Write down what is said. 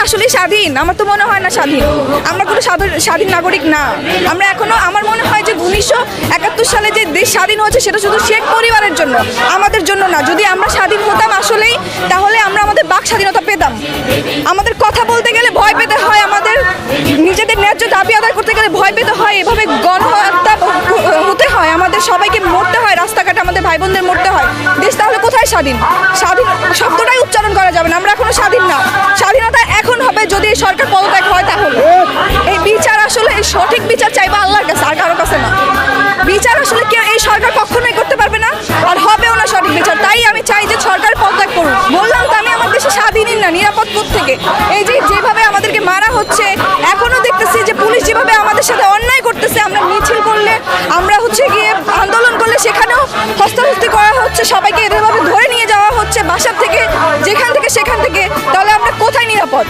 আসলে স্বাধীন? আমার তো মনে হয় না স্বাধীন। আমরা কোনো স্বাধীন নাগরিক না। আমরা এখনো, আমার মনে হয় যে 1971 সালে যে দেশ স্বাধীন হয়েছে সেটা শুধু শেখ পরিবারের জন্য, আমাদের জন্য না। যদি আমরা স্বাধীন হতাম আসলেই, তাহলে আমরা আমাদের বাক স্বাধীনতা পেতাম। আমাদের কথা বলতে গেলে ভয় পেতে হয়, আমাদের নিজেদের ন্যায্য দাবি আদায় করতে গেলে ভয় পেতে হয়, এভাবে গণহত্যা হতে হয়, আমাদের সবাইকে মরতে হয়, রাস্তাঘাটে আমাদের ভাই বোনদের মরতে হয়। দেশ তাহলে কোথায় স্বাধীন? স্বাধীন শব্দটাই উচ্চারণ করা যাবে না। আমরা এখনো স্বাধীন না। স্বাধীনতা এখন হবে যদি এই সরকার পদত্যাগ হয়। তাহলে এই বিচার আসলে সঠিক বিচার চাইবা আল্লাহর কাছে, আর কারো কাছে না। বিচার আসলে কেউ, এই সরকার কখনোই করতে পারবে না, আর হবেও না সঠিক বিচার। তাই আমি চাই যে সরকার পদত্যাগ করুন। বললাম তো আমি আমার দেশে স্বাধীনই না, নিরাপদ থেকে। এই যে যেভাবে আমাদেরকে মারা হচ্ছে, এখনো দেখতেছি যে পুলিশ যেভাবে আমাদের সাথে অন্যায় করতেছে। আমরা মিছিল করলে, আমরা গিয়ে আন্দোলন করলে সেখানেও হস্তাহস্তি করা হচ্ছে, সবাইকে এভাবে ধরে নিয়ে যাওয়া হচ্ছে বাসার থেকে, যেখান থেকে সেখান থেকে। তাহলে আমরা কোথায় নিরাপদ?